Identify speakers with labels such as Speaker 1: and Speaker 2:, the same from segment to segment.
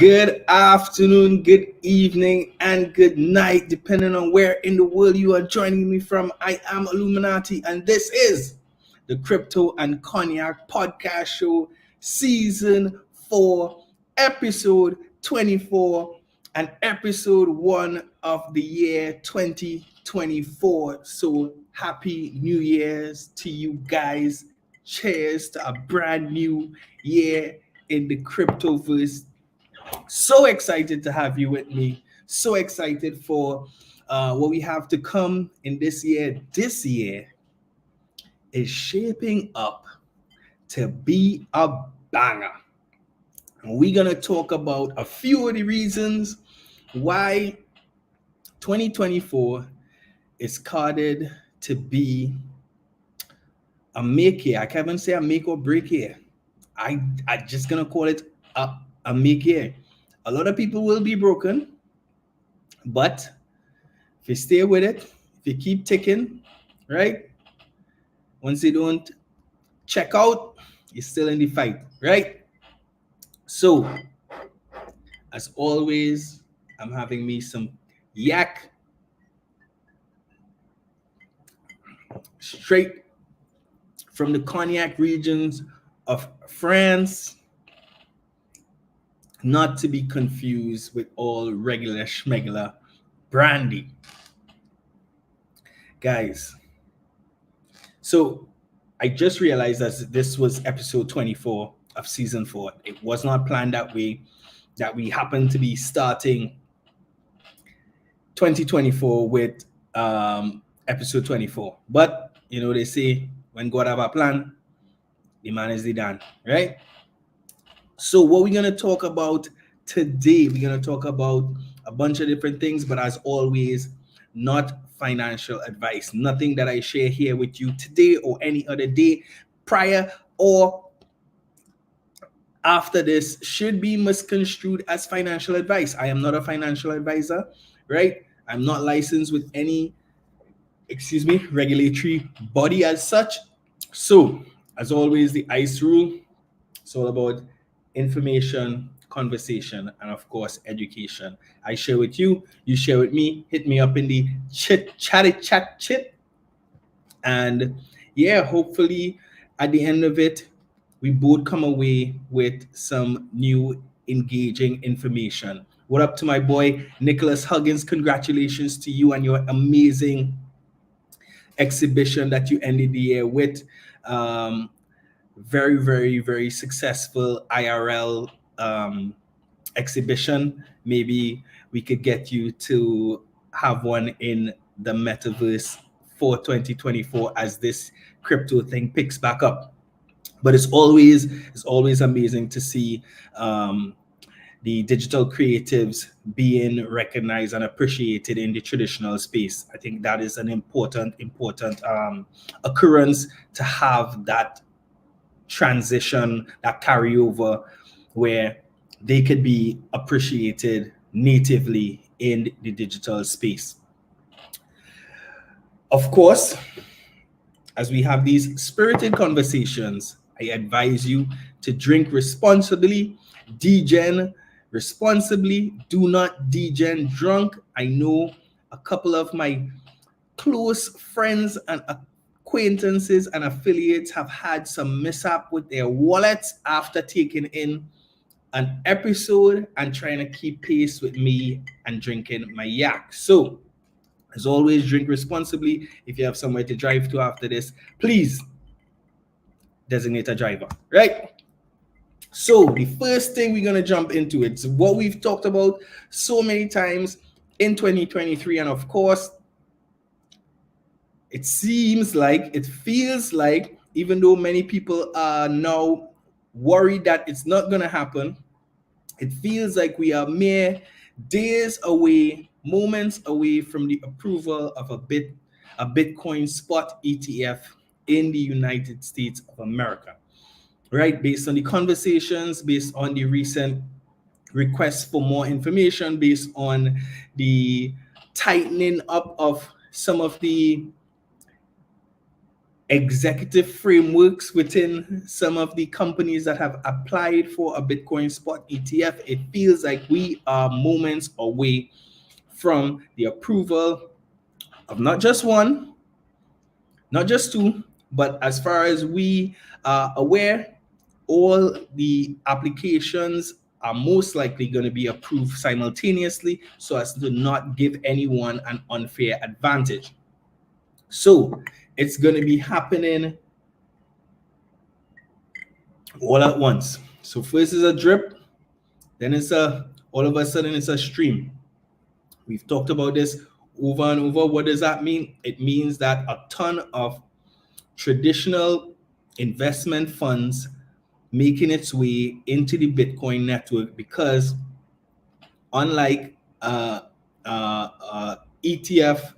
Speaker 1: Good afternoon, good evening, and good night, depending on where in the world you are joining me from. I am 𝐿𝐉𝐼𝐍, and this is the Crypto and Cognac podcast show, season 4, episode 24, and episode 1 of the year 2024. So happy New Year's to you guys. Cheers to a brand new year in the cryptoverse. So excited to have you with me. So excited for what we have to come in this year. This year is shaping up to be a banger. And we're going to talk about a few of the reasons why 2024 is carded to be a make year. I can't even say a make or break year. I just going to call it a make year. A lot of people will be broken, but if you stay with it, if you keep ticking, right? Once you don't check out, you're still in the fight, right? So, as always, I'm having me some yak straight from the Cognac regions of France, not to be confused with all regular schmegular brandy. Guys, so I just realized that this was episode 24 of season 4. It was not planned that way, that we happen to be starting 2024 with episode 24. But, you know, they say when God have a plan, the man is the Dan, right? So what we're going to talk about today, we're going to talk about a bunch of different things, but as always, not financial advice. Nothing that I share here with you today or any other day prior or after this should be misconstrued as financial advice. I am not a financial advisor, right? I'm not licensed with any, regulatory body as such. So, as always, the ICE rule, it's all about information, conversation, and of course, education. I share with you, you share with me. Hit me up in the chat. And yeah, hopefully at the end of it, we both come away with some new engaging information. What up to my boy, Nicholas Huggins? Congratulations to you and your amazing exhibition that you ended the year with. Very, very, very successful IRL exhibition. Maybe we could get you to have one in the metaverse for 2024 as this crypto thing picks back up. But it's always amazing to see the digital creatives being recognized and appreciated in the traditional space. I think that is an important occurrence to have that transition, that carryover, where they could be appreciated natively in the digital space. Of course, as we have these spirited conversations, I advise you to drink responsibly, degen responsibly, do not degen drunk. I know a couple of my close friends and acquaintances and affiliates have had some mishap with their wallets after taking in an episode and trying to keep pace with me and drinking my yak. So, as always, drink responsibly. If you have somewhere to drive to after this, please designate a driver, right? So the first thing we're going to jump into, it's what we've talked about so many times in 2023. And of course, it feels like, even though many people are now worried that it's not going to happen, it feels like we are mere days away, moments away from the approval of a Bitcoin spot ETF in the United States of America, right? Based on the conversations, based on the recent requests for more information, based on the tightening up of some of the executive frameworks within some of the companies that have applied for a Bitcoin spot ETF, it feels like we are moments away from the approval of not just one, not just two, but as far as we are aware, all the applications are most likely going to be approved simultaneously so as to not give anyone an unfair advantage. So it's going to be happening all at once. So first is a drip, then it's all of a sudden it's a stream. We've talked about this over and over. What does that mean? It means that a ton of traditional investment funds making its way into the Bitcoin network, because unlike ETF,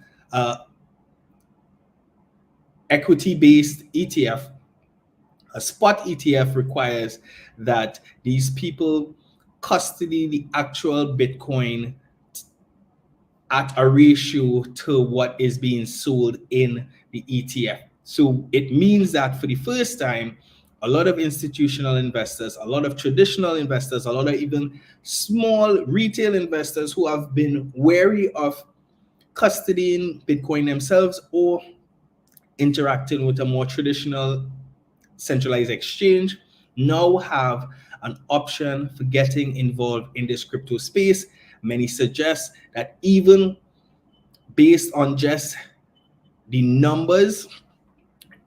Speaker 1: equity-based ETF, a spot ETF requires that these people custody the actual Bitcoin at a ratio to what is being sold in the ETF. So it means that for the first time, a lot of institutional investors, a lot of traditional investors, a lot of even small retail investors who have been wary of custodying Bitcoin themselves or interacting with a more traditional centralized exchange now have an option for getting involved in this crypto space. Many suggest that even based on just the numbers,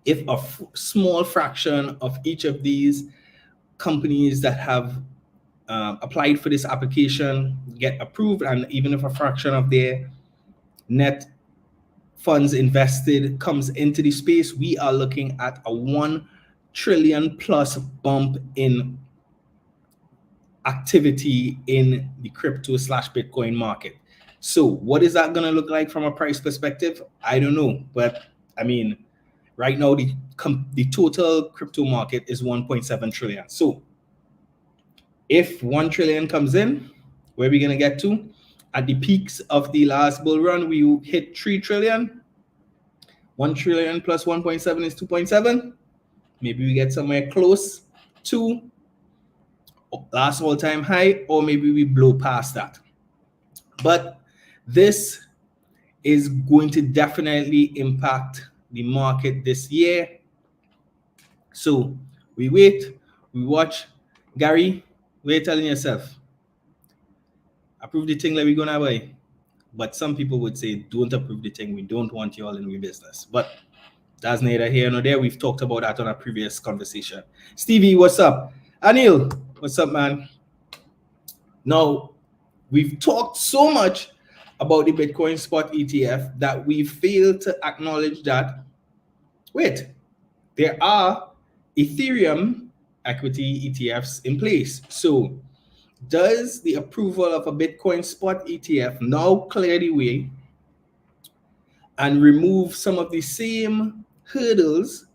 Speaker 1: if a small fraction of each of these companies that have applied for this application get approved, and even if a fraction of their net funds invested comes into the space, we are looking at a 1 trillion plus bump in activity in the crypto / Bitcoin market. So what is that going to look like from a price perspective? I don't know, but I mean, right now the total crypto market is 1.7 trillion. So if 1 trillion comes in, where are we going to get to? At the peaks of the last bull run, we hit 3 trillion. 1 trillion plus 1.7 is 2.7. Maybe we get somewhere close to last all-time high, or maybe we blow past that. But this is going to definitely impact the market this year. So we wait, we watch. Gary, what are you telling yourself? Approve the thing that we're gonna buy. But some people would say, don't approve the thing. We don't want you all in your business. But that's neither here nor there. We've talked about that on a previous conversation. Stevie, what's up? Anil, what's up, man? Now, we've talked so much about the Bitcoin spot ETF that we failed to acknowledge that, wait, there are Ethereum equity ETFs in place. So does the approval of a Bitcoin spot ETF now clear the way and remove some of the same hurdles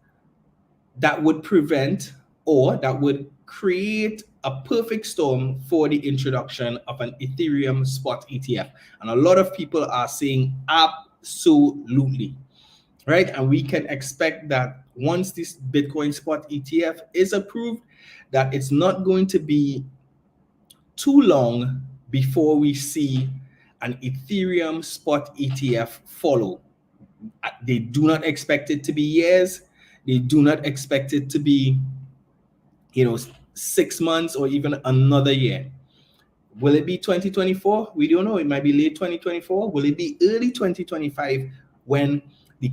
Speaker 1: that would prevent or that would create a perfect storm for the introduction of an Ethereum spot ETF? And a lot of people are saying absolutely, right? And we can expect that once this Bitcoin spot ETF is approved, that it's not going to be too long before we see an Ethereum spot ETF follow. They do not expect it to be years. They do not expect it to be, 6 months or even another year. Will it be 2024? We don't know. It might be late 2024. Will it be early 2025 when the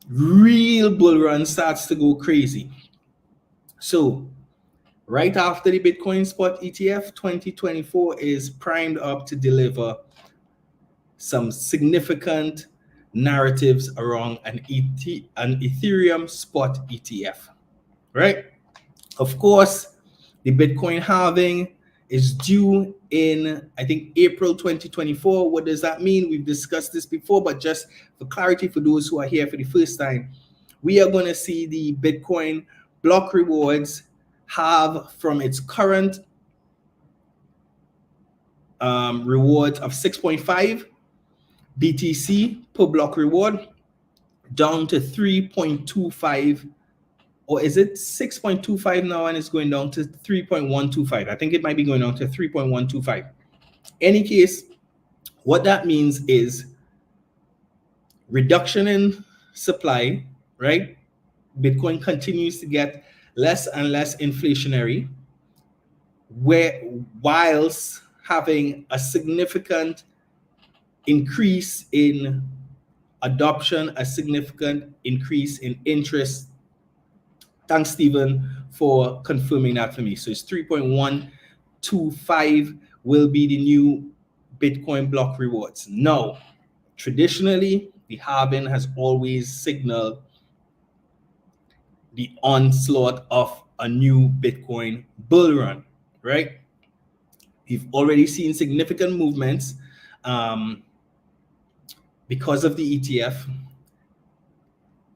Speaker 1: real bull run starts to go crazy? So right after the Bitcoin spot ETF, 2024 is primed up to deliver some significant narratives around an Ethereum spot ETF, right? Of course, the Bitcoin halving is due in, I think, April 2024. What does that mean? We've discussed this before, but just for clarity for those who are here for the first time, we are going to see the Bitcoin block rewards halve from its current rewards of 6.5 BTC per block reward down to 3.25, or is it 6.25 now, and it's going down to 3.125? I think it might be going down to 3.125. Any case, what that means is reduction in supply, right? Bitcoin continues to get less and less inflationary, whilst having a significant increase in adoption, a significant increase in interest. Thanks, Stephen, for confirming that for me. So it's 3.125 will be the new Bitcoin block rewards. Now, traditionally, the halving has always signaled the onslaught of a new Bitcoin bull run, right? We've already seen significant movements because of the ETF.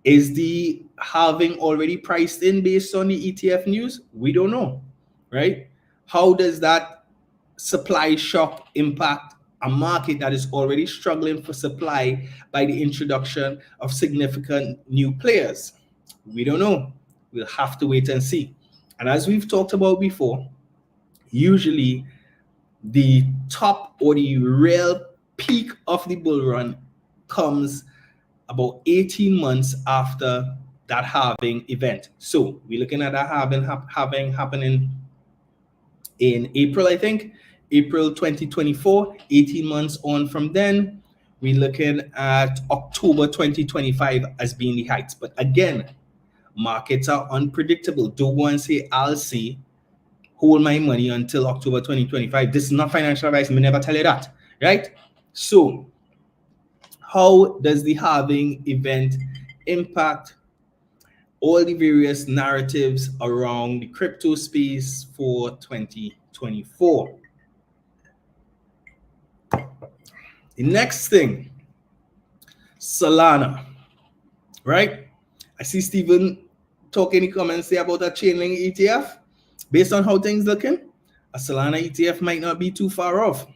Speaker 1: Is the halving already priced in based on the ETF news? We don't know, right? How does that supply shock impact a market that is already struggling for supply by the introduction of significant new players? We don't know. We'll have to wait and see. And as we've talked about before, usually the top or the real peak of the bull run comes about 18 months after that halving event. So we're looking at that halving happening in April, I think, April 2024, 18 months on from then. We're looking at October 2025 as being the heights. But again, markets are unpredictable. Don't go and say, I'll see, hold my money until October 2025. This is not financial advice. We never tell you that, right? So how does the halving event impact all the various narratives around the crypto space for 2024? The next thing, Solana, right? I see Stephen talk any comments there about a Chainlink ETF. Based on how things looking, a Solana ETF might not be too far off.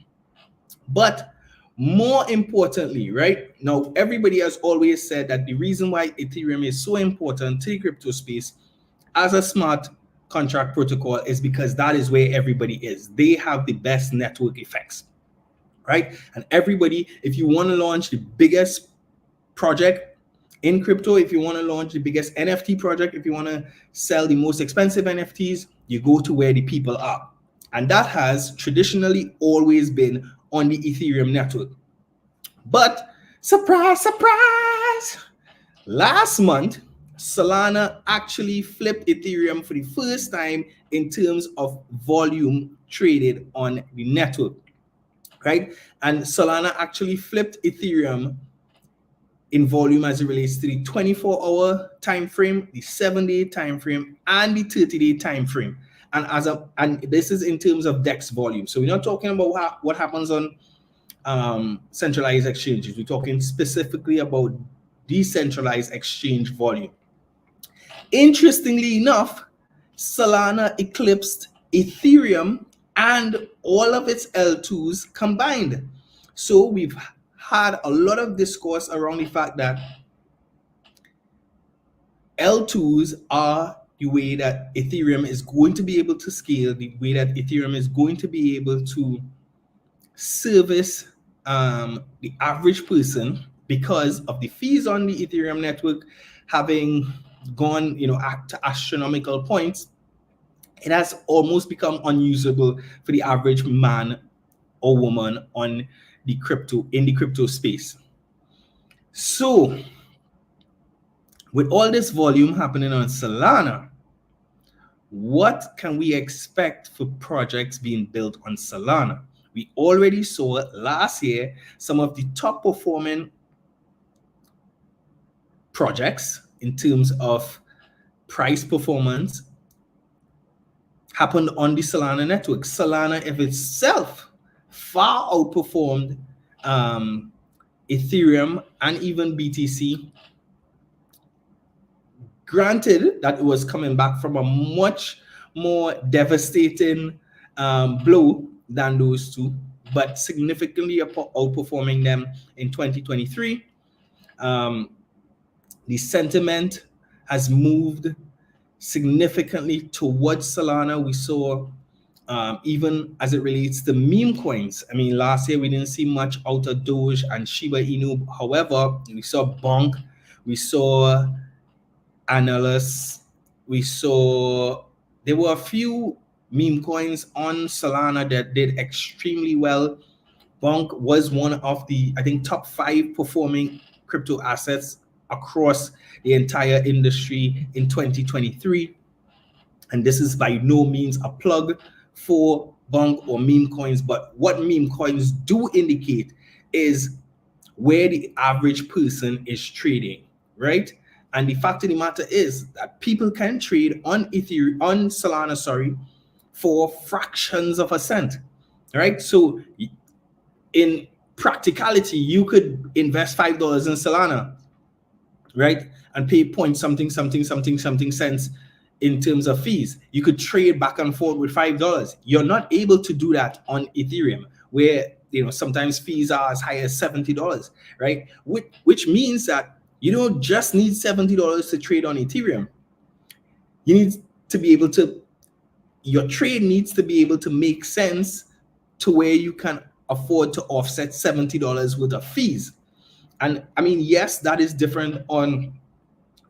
Speaker 1: But more importantly, right now, everybody has always said that the reason why Ethereum is so important to the crypto space as a smart contract protocol is because that is where everybody is. They have the best network effects, right? And everybody, if you want to launch the biggest project in crypto, if you want to launch the biggest NFT project, if you want to sell the most expensive NFTs, you go to where the people are. And that has traditionally always been on the Ethereum network. But surprise, surprise, last month, Solana actually flipped Ethereum for the first time in terms of volume traded on the network, right? And Solana actually flipped Ethereum in volume as it relates to the 24-hour time frame, the 7-day time frame, and the 30-day time frame. And this is in terms of DEX volume. So we're not talking about what happens on centralized exchanges. We're talking specifically about decentralized exchange volume. Interestingly enough, Solana eclipsed Ethereum and all of its L2s combined. So we've had a lot of discourse around the fact that L2s are the way that Ethereum is going to be able to scale, the way that Ethereum is going to be able to service the average person because of the fees on the Ethereum network having gone, to astronomical points. It has almost become unusable for the average man or woman in the crypto space. So with all this volume happening on Solana, what can we expect for projects being built on Solana? We already saw last year some of the top performing projects in terms of price performance happened on the Solana network. Solana of itself far outperformed Ethereum and even BTC. Granted that it was coming back from a much more devastating blow than those two, but significantly outperforming them in 2023. the sentiment has moved significantly towards Solana. We saw even as it relates to meme coins. I mean, last year we didn't see much out of Doge and Shiba Inu. However, we saw Bonk, we saw Analysts, we saw there were a few meme coins on Solana that did extremely well. Bonk was one of the, I think, top 5 performing crypto assets across the entire industry in 2023. And this is by no means a plug for Bonk or meme coins, but what meme coins do indicate is where the average person is trading, right? And the fact of the matter is that people can trade on Ethereum, on Solana, for fractions of a cent, right? So in practicality, you could invest $5 in Solana, right, and pay point something cents in terms of fees. You could trade back and forth with $5. You're not able to do that on Ethereum, where sometimes fees are as high as $70, right? Which means that you don't just need $70 to trade on Ethereum. You need to be able to, your trade needs to be able to make sense to where you can afford to offset $70 worth of fees. And I mean, yes, that is different on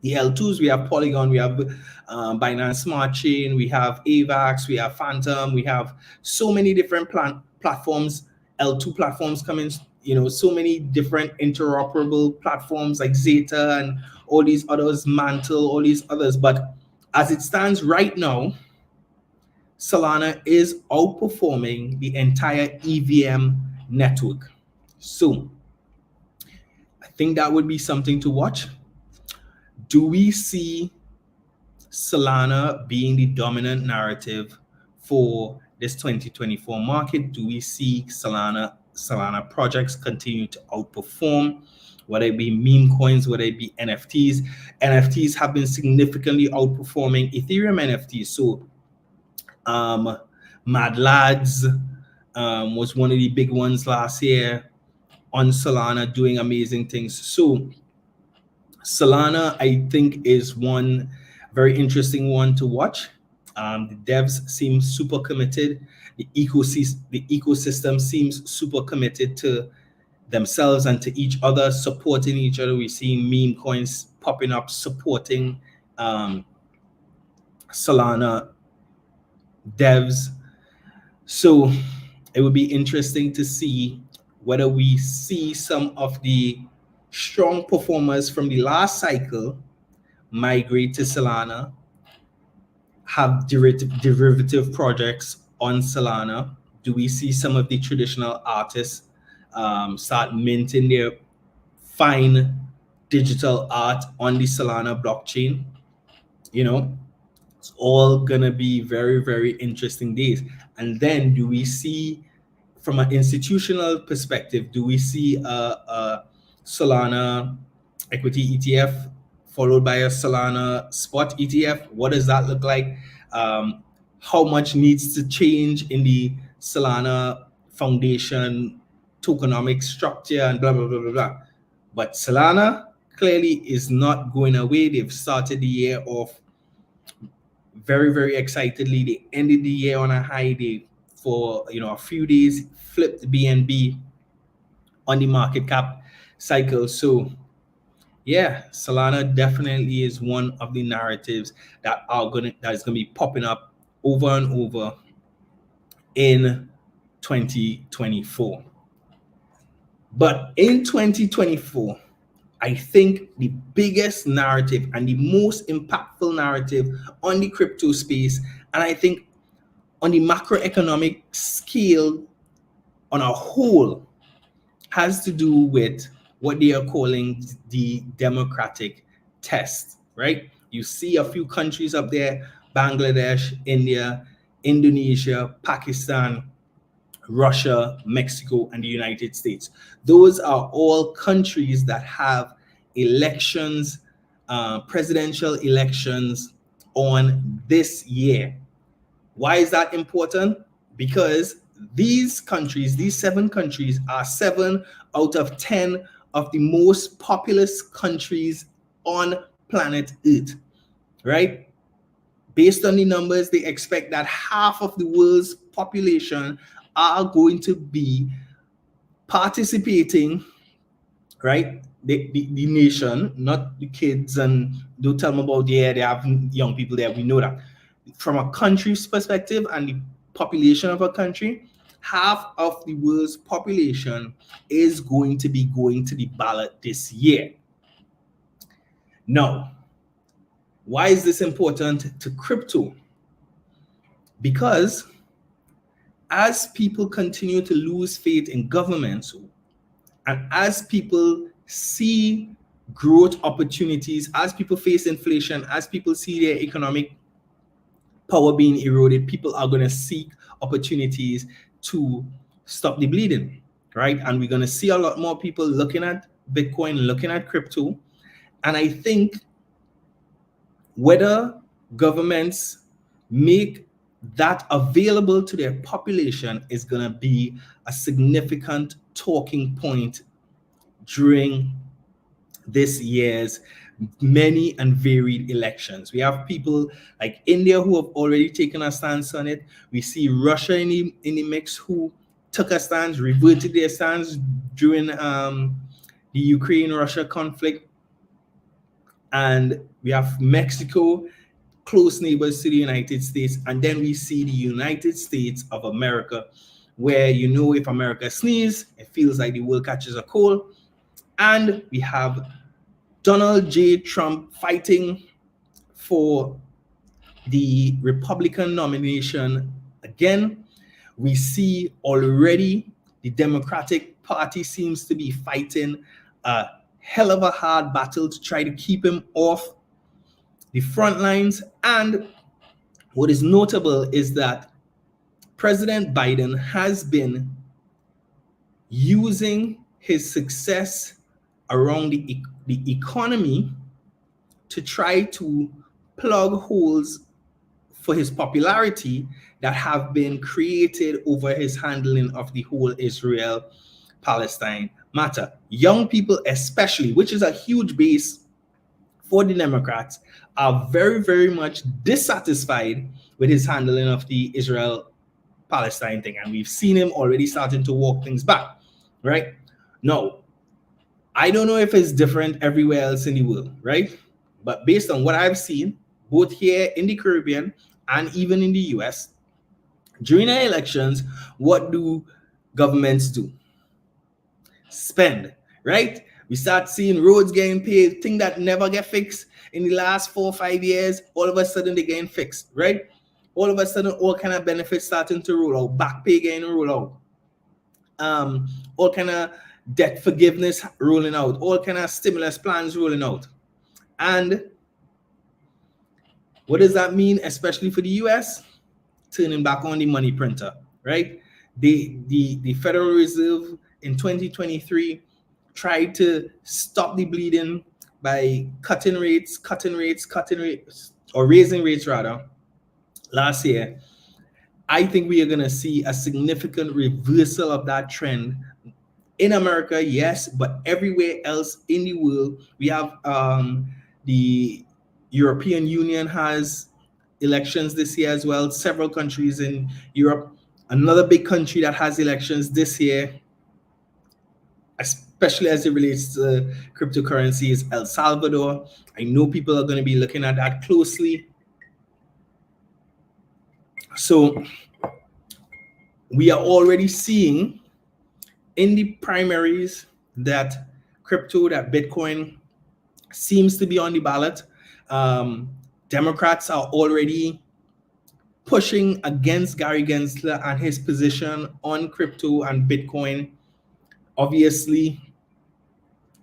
Speaker 1: the L2s. We have Polygon, we have Binance Smart Chain, we have AVAX, we have Phantom, we have so many different platforms, L2 platforms coming, so many different interoperable platforms like Zeta and all these others, Mantle, all these others. But as it stands right now, Solana is outperforming the entire EVM network. So I think that would be something to watch. Do we see Solana being the dominant narrative for this 2024 market? Do we see Solana projects continue to outperform, whether it be meme coins, whether it be NFTs? NFTs have been significantly outperforming Ethereum NFTs. So Mad Lads was one of the big ones last year on Solana, doing amazing things. So Solana, I think, is one very interesting one to watch. The devs seem super committed. The ecosystem seems super committed to themselves and to each other, supporting each other. We're seeing meme coins popping up, supporting Solana devs. So it would be interesting to see whether we see some of the strong performers from the last cycle migrate to Solana, have derivative projects on Solana. Do we see some of the traditional artists start minting their fine digital art on the Solana blockchain? It's all gonna be very, very interesting days. And then do we see, from an institutional perspective, do we see a Solana equity ETF followed by a Solana spot ETF? What does that look like? How much needs to change in the Solana foundation tokenomics structure and blah, blah, blah, blah, blah. But Solana clearly is not going away. They've started the year off very, very excitedly. They ended the year on a high. Day for a few days flipped BNB on the market cap cycle. So yeah, Solana definitely is one of the narratives that is gonna be popping up over and over in 2024. But in 2024, I think the biggest narrative and the most impactful narrative on the crypto space, and I think on the macroeconomic scale on a whole, has to do with what they are calling the democratic test, right? You see a few countries up there: Bangladesh, India, Indonesia, Pakistan, Russia, Mexico, and the United States. Those are all countries that have elections, presidential elections on this year. Why is that important? Because these 7 countries, are 7 out of 10 of the most populous countries on planet Earth, right? Based on the numbers, they expect that half of the world's population are going to be participating, right? The nation, not the kids, and don't tell them about, yeah, they have young people there. We know that. From a country's perspective and the population of a country, half of the world's population is going to be going to the ballot this year. Now, why is this important to crypto? Because as people continue to lose faith in governments, and as people see growth opportunities, as people face inflation, as people see their economic power being eroded, people are going to seek opportunities to stop the bleeding, right? And we're going to see a lot more people looking at Bitcoin, looking at crypto. And I think whether governments make that available to their population is going to be a significant talking point during this year's many and varied elections. We have people like India who have already taken a stance on it. We see Russia in the mix, who took a stance, reverted their stance during the Ukraine-Russia conflict. And we have Mexico, close neighbors to the United States. And then we see the United States of America, where, you know, if America sneezes, it feels like the world catches a cold. And we have Donald J. Trump fighting for the Republican nomination again. We see already the Democratic Party seems to be fighting a hell of a hard battle to try to keep him off the front lines. And what is notable is that President Biden has been using his success around the economy to try to plug holes for his popularity that have been created over his handling of the whole Israel-Palestine matter. Young people especially, which is a huge base for the Democrats, are very, very much dissatisfied with his handling of the Israel-Palestine thing. And we've seen him already starting to walk things back, right? Now, I don't know if it's different everywhere else in the world, right? But based on what I've seen, both here in the Caribbean and even in the US, during the elections, what do governments do? Spend, right? We start seeing roads getting paved, things that never get fixed in the last 4 or 5 years, all of a sudden they're getting fixed, right? All of a sudden, all kind of benefits starting to roll out, back pay getting rolled out, all kind of debt forgiveness rolling out, all kind of stimulus plans rolling out. And what does that mean, especially for the US? Turning back on the money printer, right? The Federal Reserve in 2023 tried to stop the bleeding by cutting rates, or raising rates rather, last year. I think we are going to see a significant reversal of that trend in America, yes, but everywhere else in the world. We have the European Union has elections this year as well. Several countries in Europe. Another big country that has elections this year, especially as it relates to cryptocurrency, is El Salvador. I know people are going to be looking at that closely. So we are already seeing in the primaries that crypto, that Bitcoin seems to be on the ballot. Democrats are already pushing against Gary Gensler and his position on crypto and Bitcoin. Obviously,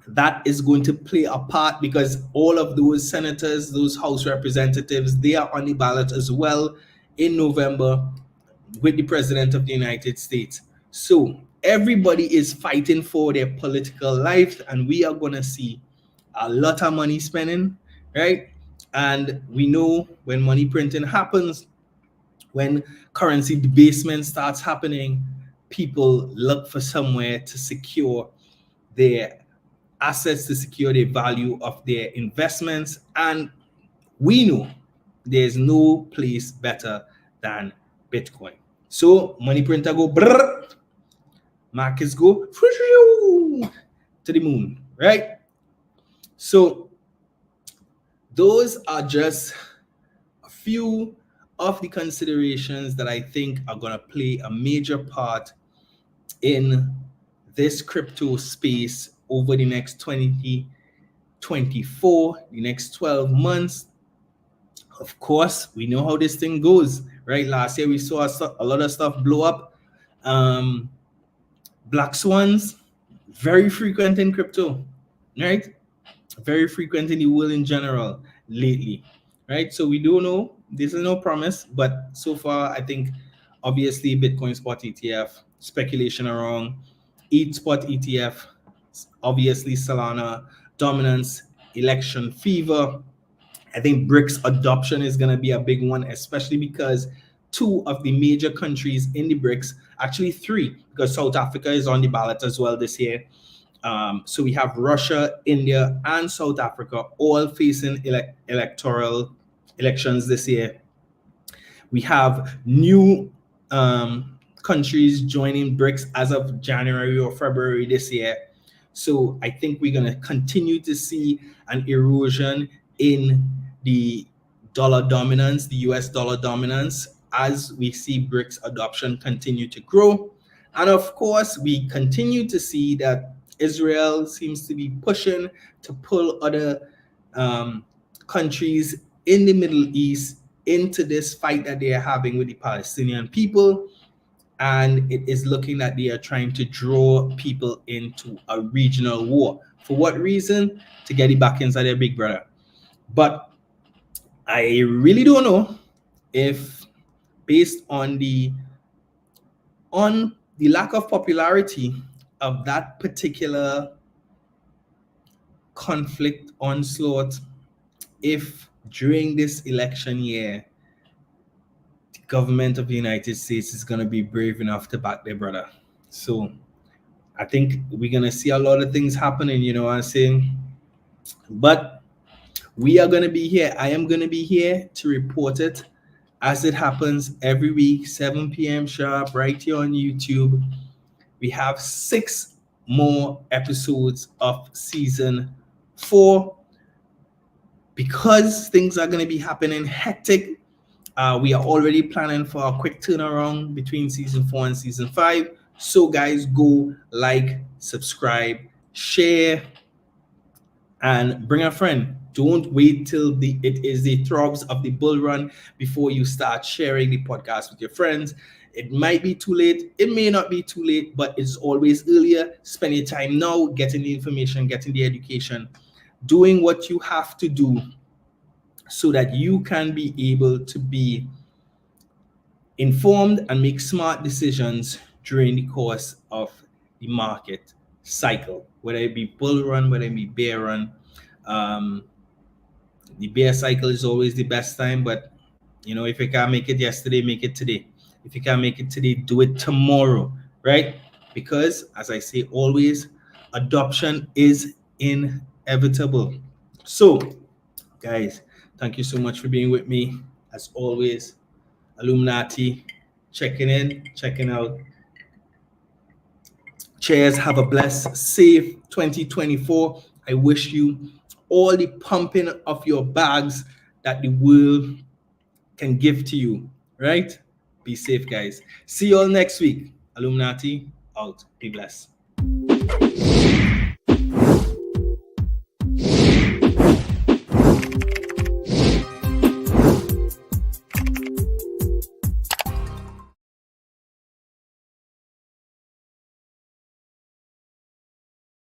Speaker 1: that is going to play a part because all of those senators, those House representatives, they are on the ballot as well in November with the President of the United States. So everybody is fighting for their political life, and we are going to see a lot of money spending, right? And we know when money printing happens, when currency debasement starts happening, people look for somewhere to secure their assets to secure the value of their investments. And we know there's no place better than Bitcoin. So money printer go brrr, markets go to the moon, right? So those are just a few of the considerations that I think are going to play a major part in this crypto space over the next 2024, the next 12 months. Of course, we know how this thing goes, right? Last year we saw a lot of stuff blow up. Black swans, very frequent in crypto, right? Very frequent in the world in general lately, right? So we don't know. This is no promise, but so far, I think obviously Bitcoin spot ETF, speculation around ETH spot ETF, obviously Solana dominance, election fever. I think BRICS adoption is going to be a big one, especially because two of the major countries in the BRICS, actually three, because South Africa is on the ballot as well this year. So we have Russia, India, and South Africa all facing electoral elections this year. We have new countries joining BRICS as of January or February this year. So I think we're going to continue to see an erosion in the dollar dominance, the US dollar dominance, as we see BRICS adoption continue to grow. And of course, we continue to see that Israel seems to be pushing to pull other countries in the Middle East into this fight that they are having with the Palestinian people. And it is looking that they are trying to draw people into a regional war. For what reason? To get it back inside their big brother. But I really don't know if, based on the lack of popularity of that particular conflict onslaught, if during this election year, the government of the United States is going to be brave enough to back their brother. So I think we're going to see a lot of things happening, you know what I'm saying? But we are going to be here. I am going to be here to report it as it happens every week, 7 p.m. sharp, right here on YouTube. We have 6 more episodes of season 4. Because things are going to be happening hectic, we are already planning for a quick turnaround between season 4 and season 5. So guys, go like, subscribe, share, and bring a friend. Don't wait till it is the throbs of the bull run before you start sharing the podcast with your friends. It might be too late. It may not be too late, but it's always earlier. Spend your time now getting the information, getting the education, doing what you have to do so that you can be able to be informed and make smart decisions during the course of the market cycle, whether it be bull run, whether it be bear run. The bear cycle is always the best time, but you know, if you can't make it yesterday, make it today. If you can't make it today, do it tomorrow, right? Because as I say always, adoption is inevitable. So guys, thank you so much for being with me. As always, Illuminati, checking in, checking out. Cheers. Have a blessed, safe 2024. I wish you all the pumping of your bags that the world can give to you, right? Be safe, guys. See you all next week. Illuminati out. Be blessed.